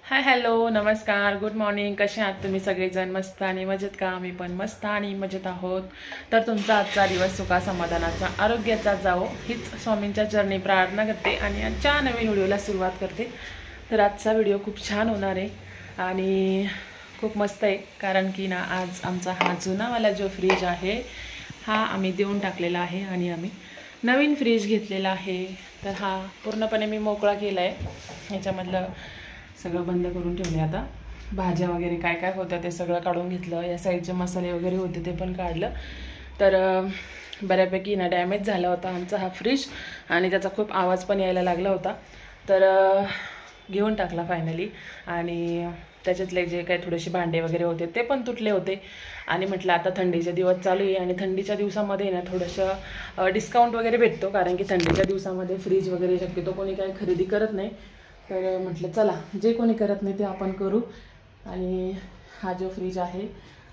Hi hello नमस्कार good morning. कसे आहात तुम्ही सगळेजण? मस्त आणि मजेत का? आम्ही पण मस्त आणि मजेत आहोत. तर तुमचा आजचा दिवस सुखा समाधानाचा आरोग्याचा जावो हीच स्वामींच्या चरणी प्रार्थना करते आणि आजच्या नवीन व्हिडिओला सुरुवात करते. तर आजचा व्हिडिओ खूप छान होणार आहे आणि खूप मस्त आहे, कारण की ना आज आमचा हा जुनावाला जो फ्रीज आहे हा आम्ही देऊन टाकलेला आहे आणि आम्ही नवीन फ्रीज घेतलेला आहे. तर हा पूर्णपणे मी मोकळा केला आहे. ह्याच्यामधलं सगळं बंद करून ठेवले. आता भाज्या वगैरे काय काय होत्या ते सगळं काढून घेतलं. या साईडचे मसाले वगैरे होते ते पण काढलं. तर बऱ्यापैकी ना डॅमेज झाला होता आमचा हा फ्रीज आणि त्याचा खूप आवाज पण यायला लागला होता. तर घेऊन टाकला फायनली. आणि त्याच्यातले जे काही थोडेसे भांडे वगैरे होते ते पण तुटले होते. आणि म्हटलं आता थंडीचे दिवस चालू आहे आणि थंडीच्या दिवसामध्ये ना थोडंसं डिस्काउंट वगैरे भेटतो, कारण की थंडीच्या दिवसामध्ये फ्रीज वगैरे शक्यतो कोणी काही खरेदी करत नाही. तर म्हटलं चला जे कोणी करत नाही ते आपण करू. आणि हा जो फ्रीज आहे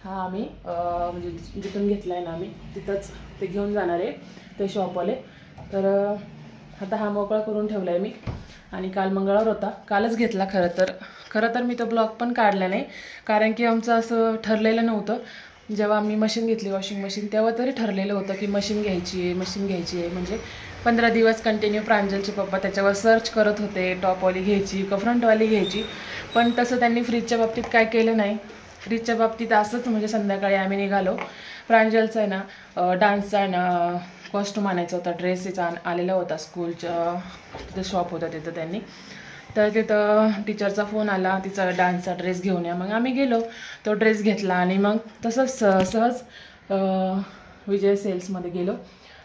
हा आम्ही म्हणजे जिथून घेतला आहे ना आम्ही तिथंच ते घेऊन जाणार आहे ते शॉपवाले. तर आता हा मोकळा करून ठेवला आहे मी. आणि काल मंगळवार होता, कालच घेतला. खरं तर मी तो ब्लॉग पण काढला नाही, कारण की आमचं असं ठरलेलं नव्हतं. जेव्हा आम्ही मशीन घेतली वॉशिंग मशीन तेव्हा तरी ठरलेलं होतं की मशीन घ्यायची आहे. म्हणजे 15 दिवस कंटिन्यू प्रांजलचे पप्पा त्याच्यावर सर्च करत होते, टॉपवाली घ्यायची का फ्रंटवाली घ्यायची. पण तसं त्यांनी फ्रीजच्या बाबतीत काय केलं नाही. फ्रीजच्या बाबतीत असंच म्हणजे संध्याकाळी आम्ही निघालो. प्रांजलचा आहे ना डान्सचा आहे ना कॉस्ट्यूम आणायचा होता, ड्रेस आलेला होता स्कूलच्या तिथं शॉप होतं तिथं त्यांनी. तर तिथं टीचरचा फोन आला, तिचा डान्सचा ड्रेस घेऊन या. मग आम्ही गेलो, तो ड्रेस घेतला आणि मग तसंच सहज विजय सेल्समध्ये गेलो.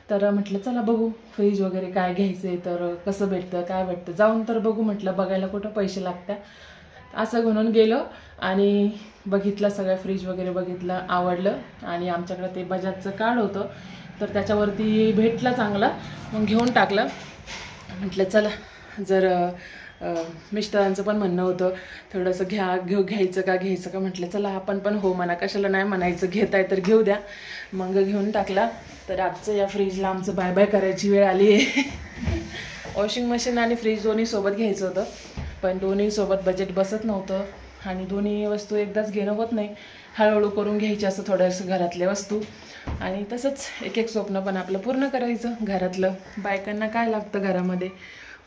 तर म्हटलं चला बघू फ्रीज वगैरे काय घ्यायचं आहे, तर कसं भेटतं काय भेटतं, जाऊन तर बघू म्हटलं, बघायला कुठं पैसे लागतात. असं म्हणून गेलो आणि बघितलं सगळं फ्रीज वगैरे बघितलं, आवडलं. आणि आमच्याकडे ते बजाजचं कार्ड होतं तर त्याच्यावरती भेटला चांगला, मग घेऊन टाकलं. म्हटलं चला, जर मिस्टरांचं पण म्हणणं होतं थोडंसं घ्यायचं का म्हटलं चला आपण पण हो म्हणा, कशाला नाही म्हणायचं, घेताय तर घेऊ द्या. मग घेऊन टाकला. तर आजचं या फ्रीजला आमचं बाय बाय करायची वेळ आली आहे. वॉशिंग मशीन आणि फ्रीज दोन्ही सोबत घ्यायचं होतं, पण दोन्ही सोबत बजेट बसत नव्हतं आणि दोन्ही वस्तू एकदाच घेणं होत नाही. हळूहळू करून घ्यायची असं थोडंसं घरातले वस्तू. आणि तसंच एक एक स्वप्न पण आपलं पूर्ण करायचं घरातलं. बायकांना काय लागतं घरामध्ये,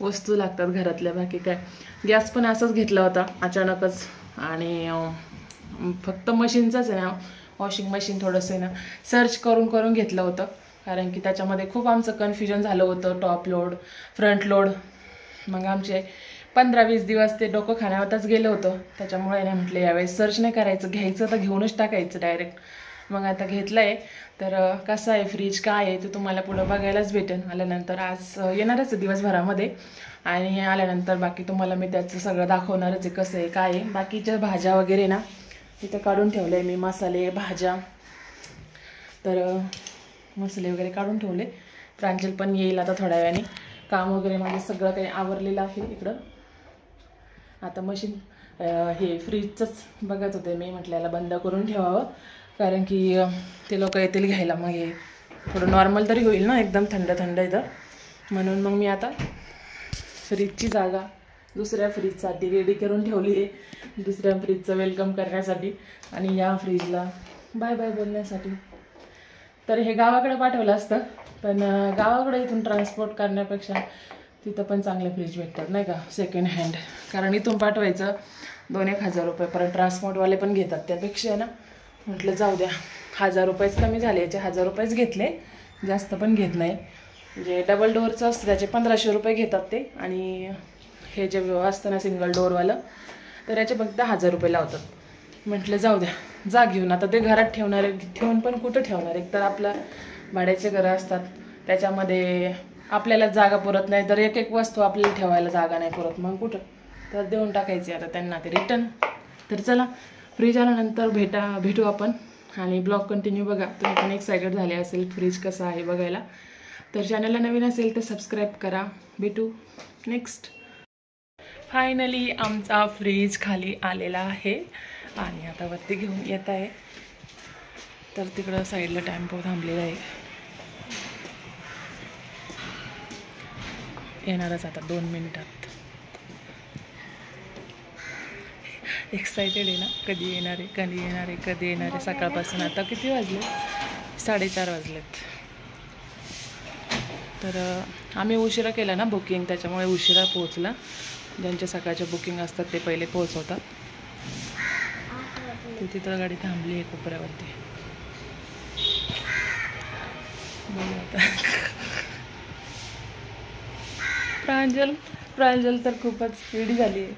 वस्तू लागतात घरातल्या, बाकी काय. गॅस पण असंच घेतला होता अचानकच. आणि फक्त मशीनचंच आहे ना, वॉशिंग मशीन थोडंसं आहे ना सर्च करून घेतलं होतं, कारण की त्याच्यामध्ये खूप आमचं कन्फ्युजन झालं होतं, टॉप लोड फ्रंट लोड. मग आमचे 15-20 दिवस ते डोकं खाण्यावरच गेलं होतं. त्याच्यामुळे नाही म्हटलं यावेळेस सर्च नाही करायचं, घ्यायचं तर घेऊनच टाकायचं डायरेक्ट. मग आता घेतलं आहे. तर कसं आहे फ्रीज काय आहे ते तुम्हाला पुढं बघायलाच भेटेल आल्यानंतर. आज येणारच आहे दिवसभरामध्ये आणि आल्यानंतर बाकी तुम्हाला मी त्याचं सगळं दाखवणारच आहे कसं आहे काय आहे. बाकीच्या भाज्या वगैरे ना तिथं काढून ठेवलं आहे मी, मसाले भाज्या. तर मसाले वगैरे काढून ठेवले. प्रांजल पण येईल आता थोड्या वेळाने. काम वगैरे माझं सगळं काही आवरलेलं आहे इकडं. आता मशीन हे फ्रीजचंच बघत होते मी, म्हटल्याला बंद करून ठेवावं, कारण की ते लोक येतील घ्यायला. मग हे थोडं नॉर्मल तरी होईल ना, एकदम थंड इथं. म्हणून मग मी आता फ्रीजची जागा दुसऱ्या फ्रीजसाठी रेडी करून ठेवली आहे, दुसऱ्या फ्रीजचं वेलकम करण्यासाठी आणि या फ्रीजला बाय बाय बोलण्यासाठी. तर हे गावाकडे पाठवलं असतं, पण गावाकडे इथून ट्रान्सपोर्ट करण्यापेक्षा तिथं पण चांगले फ्रीज भेटतात नाही का सेकंड हँड. कारण इथून पाठवायचं 2-1 हजार रुपये, परत ट्रान्सपोर्टवाले पण घेतात. त्यापेक्षा ना म्हटलं जाऊ द्या, 1000 रुपयेच कमी झाले, याचे 1000 रुपयेच घेतले, जास्त पण घेत नाही. म्हणजे डबल डोअरचं असतं त्याचे 1500 रुपये घेतात ते. आणि हे जे असतं ना सिंगल डोअरवालं तर याचे फक्त 1000 रुपये लावतात. म्हटलं जाऊ द्या, जा घेऊन. आता ते घरात ठेवून पण कुठं ठेवणार, एक तर आपलं भाड्याचे घरं असतात त्याच्यामध्ये आपल्याला जागा पुरत नाही, तर एक वस्तू आपल्याला ठेवायला जागा नाही पुरत, मग कुठं. तर देऊन टाकायचे आता त्यांना ते रिटर्न. तर चला फ्रीज आल्यानंतर भेटू आपण आणि ब्लॉग कंटिन्यू बघा. तुम्ही पण एक्सायटेड झाले असेल फ्रीज कसं आहे बघायला. तर चॅनलला नवीन असेल तर सबस्क्राईब करा. भेटू नेक्स्ट. फायनली आमचा फ्रीज खाली आलेला आहे आणि आता वरती घेऊन येत आहे. तर तिकडं साईडला टेम्पो थांबलेला आहे, येणारच आता 2 मिनिटात. एक्सायटेड आहे ना, कधी येणार आहे कधी येणार आहे कधी येणार आहे. सकाळपासून आता किती वाजले, 4:30 वाजलेत. तर आम्ही उशिरा केला ना बुकिंग, त्याच्यामुळे उशिरा पोहोचला. ज्यांचे सकाळचे बुकिंग असतात ते पहिले पोहोचवतात. ते तिथं गाडी थांबली आहे कोपऱ्यावरती. बघू आता. प्रांजल तर खूपच वेडी झाली आहे.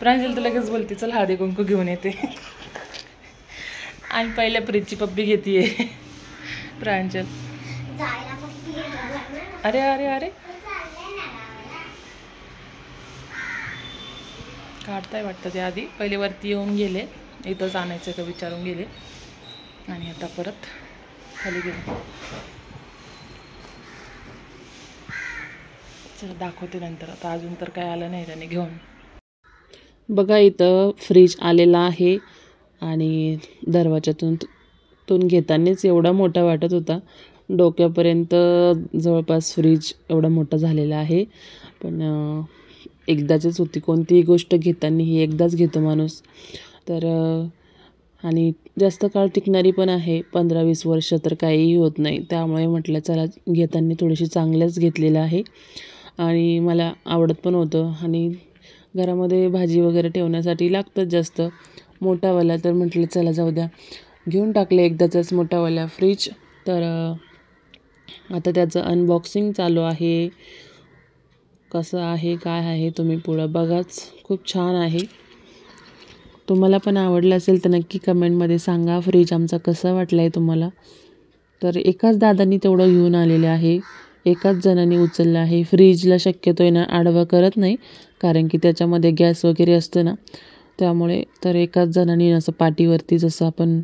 प्रांजल तर लगेच बोलते चल हळदी कुंकू घेऊन येते. आणि पहिल्या प्रीतची पप्पी घेते प्रांजल. अरे अरे अरे काढताय वाटतं ते. आधी पहिले वरती येऊन गेले, इथंच आणायचं का विचारून गेले आणि आता परत खाली गेले. चला दाखवते नंतर. आता अजून तर काय आलं नाही त्याने घेऊन. बघा इथं फ्रीज आलेला आहे आणि दरवाजातून घेतानाच एवढा मोठा वाटत होता. डोक्यापर्यंत जवळपास फ्रीज एवढा मोठा झालेला आहे. पण एकदाचीच होती. कोणतीही गोष्ट घेताना ही एकदाच घेतो माणूस. तर आणि जास्त काळ टिकणारी पण आहे, 15-20 वर्ष तर काहीही होत नाही. त्यामुळे म्हटलं चला घेताना थोडीशी चांगलंच घेतलेलं आहे आणि मला आवडत पण होतं. आणि घरामध्ये भाजी वगैरे ठेवण्यासाठी लागतंच जास्त मोठावाला. तर म्हटलं चला जाऊ द्या, घेऊन टाकले एकदाचाच मोठावाला फ्रीज. तर आता त्याचं अनबॉक्सिंग चालू आहे. कसं आहे काय आहे तुम्ही पुढं बघाच. खूप छान आहे. तुम्हाला पण आवडलं असेल तर नक्की कमेंटमध्ये सांगा फ्रीज आमचा कसा वाटला आहे तुम्हाला. तर एकाच दादांनी तेवढं घेऊन आलेलं आहे, एकाच जणांनी उचललं आहे. फ्रीजला शक्यतो आहे ना आडवा करत नाही, कारण की त्याच्यामध्ये गॅस वगैरे असतं ना, त्यामुळे. तर एकाच जणांनी असं पाठीवरती, जसं आपण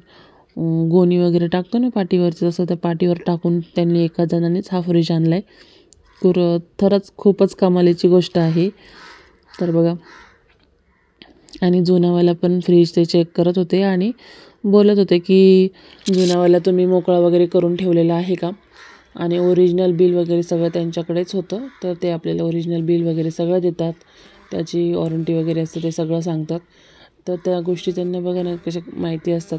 गोणी वगैरे टाकतो ना पाठीवरती, तसं त्या पाठीवर टाकून त्यांनी एका जणानेच हा फ्रीज आणला आहे. खरंच खूपच कमालीची गोष्ट आहे. तर बघा, आणि जुनावाला पण फ्रीज ते चेक करत होते आणि बोलत होते की जुनावाला तुम्ही मोकळा वगैरे करून ठेवलेला आहे का, आणि ओरिजिनल बिल वगैरे सगळं त्यांच्याकडेच होतं. तर ते आपल्याला ओरिजिनल बिल वगैरे सगळं देतात, त्याची वॉरंटी वगैरे असते ते सगळं सांगतात. तर त्या गोष्टी त्यांना बघा ना कशा माहिती असतात.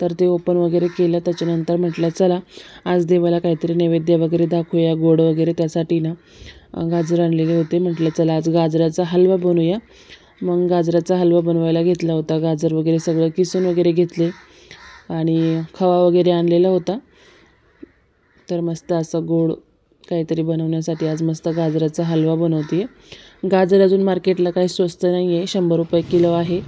तर ते ओपन वगैरे केलं. त्याच्यानंतर म्हटलं चला आज देवाला काहीतरी नैवेद्य वगैरे दाखवूया गोड वगैरे. त्यासाठी ना गाजर आणलेले होते. म्हटलं चला आज गाजराचा हलवा बनवूया. मग गाजराचा हलवा बनवायला घेतला होता. गाजर वगैरे सगळं किसून वगैरे घेतले आणि खवा वगैरे आणलेला होता. तर मस्त असं गोड काहीतरी बनवण्यासाठी आज मस्त गाजराचा हलवा बनवते. गाजर अजून मार्केटला काही स्वस्त नाही आहे, 100 रुपये किलो आहे.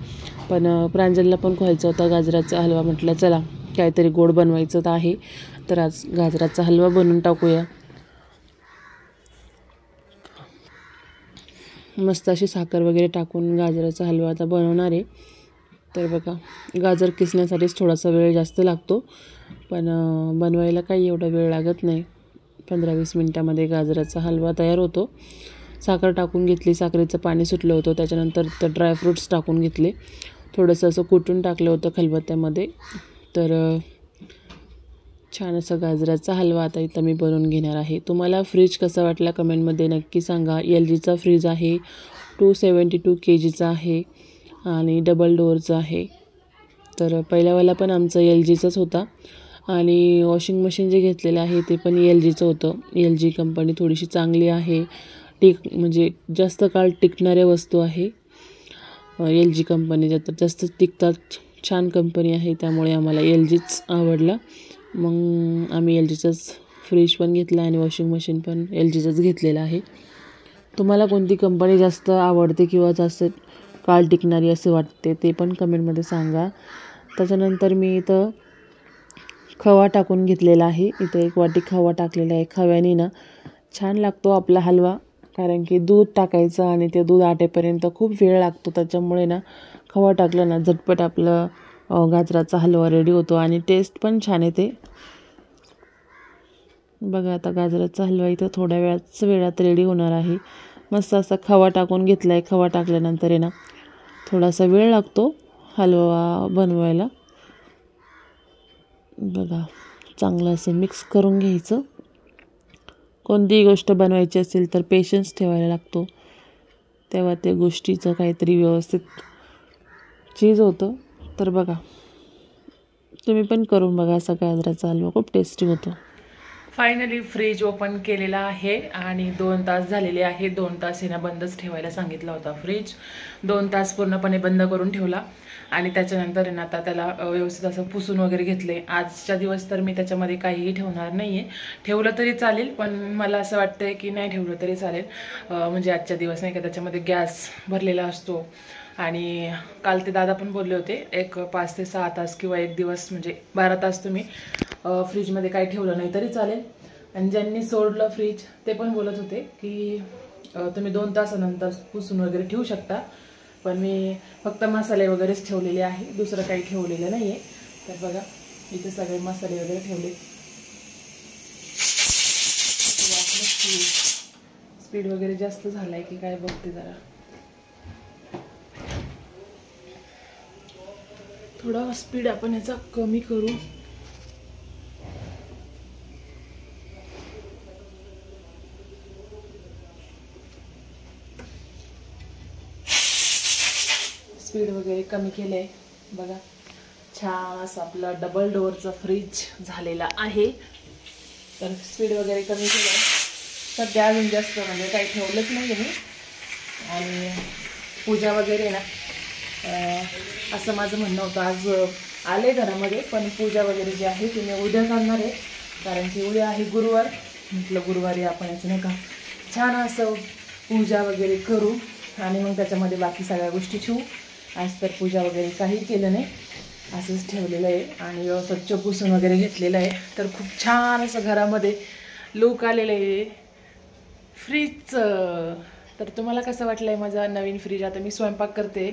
पण प्रांजलला पण खायचा होता गाजराचा हलवा. म्हटलं चला काहीतरी गोड बनवायचं तर आहे, तर आज गाजराचा हलवा बनवून टाकूया. मस्त अशी साखर वगैरे टाकून गाजराचा हलवा आता बनवणार आहे. तर बघा, गाजर किसण्यासाठीच थोडासा वेळ जास्त लागतो, पण बनवायला काही एवढा वेळ लागत नाही. 15-20 मिनटामध्ये गाजराचा हलवा तयार होतो. साखर टाकून घेतली, साखरेचं पाणी सुटलं होतं. त्याच्यानंतर तर ड्रायफ्रूट्स टाकून घेतले, थोडंसं असं कुटून टाकलं होतं खलबत्त्यामध्ये. तर छान असा गाजराचा हलवा आता इथं मी बनवून घेणार आहे. तुम्हाला फ्रीज कसा वाटला कमेंटमध्ये नक्की सांगा. LGचा फ्रीज आहे, 272 kgचा आहे आणि डबल डोअरचा आहे. तर पहिल्यावाला पण आमचा LGचाच होता. आणि वॉशिंग मशीन जे घेतलेलं आहे ते पण LGचं होतं. LG कंपनी थोडीशी चांगली आहे, म्हणजे जास्त काळ टिकणाऱ्या वस्तू आहे LG कंपनीच्या. तर जास्त टिकतात, छान कंपनी आहे, त्यामुळे आम्हाला LGच आवडला. मग आम्ही LGचाच फ्रीज पण घेतला आणि वॉशिंग मशीन पण LGचंच घेतलेलं आहे. तुम्हाला कोणती कंपनी जास्त आवडते किंवा जास्त काळ टिकणारी असे वाटते ते पण कमेंटमध्ये सांगा. त्याच्यानंतर मी इथं खवा टाकून घेतलेला आहे. इथं 1 वाटी खवा टाकलेला आहे. खव्याने ना छान लागतो आपला हलवा, कारण की दूध टाकायचं आणि ते दूध आटेपर्यंत खूप वेळ लागतो. त्याच्यामुळे ना खवा टाकला ना झटपट आपलं गाजराचा हलवा रेडी होतो आणि टेस्ट पण छान येते. बघा आता गाजराचा हलवा इथं थोड्या वेळात रेडी होणार आहे. मस्त असा खवा टाकून घेतला आहे. खवा टाकल्यानंतर आहे ना थोडासा वेळ लागतो हलवा बनवायला. बघा, चांगलं असं मिक्स करून घ्यायचं. कोणतीही गोष्ट बनवायची असेल तर पेशन्स ठेवायला लागतो, तेव्हा त्या गोष्टीचं काहीतरी व्यवस्थित चीज होतं. तर बघा, तुम्ही पण करून बघा असा गाजराचा हलवा, खूप टेस्टी होतो. फायनली फ्रीज ओपन केलेला आहे आणि 2 तास झालेले आहे. 2 तास हे ना बंदच ठेवायला सांगितला होता फ्रीज. 2 तास पूर्णपणे बंद करून ठेवला आणि त्याच्यानंतर ना आता त्याला व्यवस्थित असं पुसून वगैरे घेतले. आजच्या दिवस तर मी त्याच्यामध्ये काहीही ठेवणार नाही आहे. ठेवलं तरी चालेल, पण मला असं वाटतंय की नाही ठेवलं तरी चालेल. म्हणजे आजच्या दिवस नाही का त्याच्यामध्ये गॅस भरलेला असतो. आणि काल ते दादा पण बोलले होते, एक 5 ते 6 तास किंवा एक दिवस म्हणजे 12 तास तुम्ही फ्रीजमध्ये काही ठेवलं नाही तरी चालेल. आणि ज्यांनी सोडलं फ्रीज ते पण बोलत होते की तुम्ही 2 तासानंतर पुसून वगैरे ठेवू शकता. पण मी फक्त मसाले वगैरेच ठेवलेले आहे, दुसरं काही ठेवलेलं नाही आहे. तर बघा, इथे सगळे मसाले वगैरे ठेवले. स्पीड वगैरे जास्त झालाय की काय बघते जरा. थोडा स्पीड आपण याचा कमी करू. स्पीड वगैरे कमी केलंय. बघा, छान असं आपला डबल डोअरचा फ्रीज झालेला आहे. तर स्पीड वगैरे कमी केलंय. सध्या अजून जास्त म्हणजे काही ठेवलंच नाही मी. आणि पूजा वगैरे ना असं माझं म्हणणं होतं, आज आले घरामध्ये, पण पूजा वगैरे जी आहे ती मी उद्या करणार आहे. कारण की उद्या आहे गुरुवार. म्हटलं गुरुवारी आपण याचं नाही का छान असं पूजा वगैरे करू आणि मग त्याच्यामध्ये बाकी सगळ्या गोष्टी ठेवू. आज तर पूजा वगैरे काही केलं नाही, असंच ठेवलेलं आहे. आणि स्वच्छ पुसून वगैरे घेतलेलं आहे. तर खूप छान असं घरामध्ये लूक आलेलं आहे फ्रीजचं. तर तुम्हाला कसं वाटलं आहे माझा नवीन फ्रीज? आता मी स्वयंपाक करते,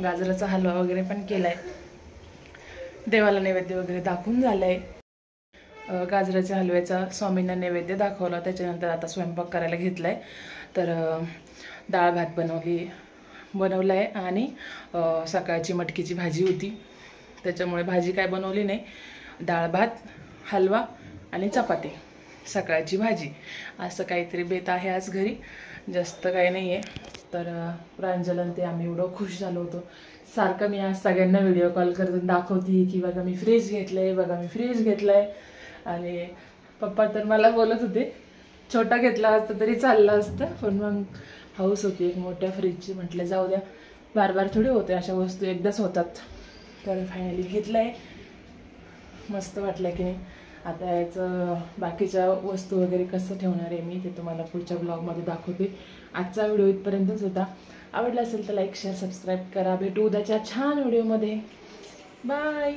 गाजराचा हलवा वगैरे पण केला आहे, देवाला नैवेद्य वगैरे दाखवून झालं आहे. गाजराच्या हलव्याचा स्वामींना नैवेद्य दाखवला, त्याच्यानंतर आता स्वयंपाक करायला घेतला आहे. तर डाळ भात बनवला आहे आणि सकाळची मटकीची भाजी होती, त्याच्यामुळे भाजी काय बनवली नाही. डाळ भात, हलवा आणि चपाती, सकाळची भाजी, असं काहीतरी बेत आहे आज घरी, जास्त काही नाही आहे. तर प्रांजलन ते आम्ही एवढं खुश झालो होतो. सारखं मी आज सगळ्यांना व्हिडिओ कॉल करून दाखवते की बघा मी फ्रीज घेतलंय, बघा मी फ्रीज घेतलंय. आणि पप्पा तर मला बोलत होते छोटा घेतला असतं तरी चाललं असतं, पण मग हाऊस होती एक मोठ्या फ्रीजची. म्हटलं जाऊ द्या, बार बार थोडी होते अशा वस्तू, एकदाच होतात. तर फायनली घेतलंय, मस्त वाटलं की नाही. आता याचं बाकीच्या वस्तू वगैरे कसं ठेवणार आहे मी ते तुम्हाला पुढच्या ब्लॉगमध्ये दाखवते. आजचा व्हिडिओ इथपर्यंतच होता. आवडला असेल तर लाईक, शेअर, सबस्क्राईब करा. भेटू उद्याच्या छान व्हिडिओमध्ये. बाय.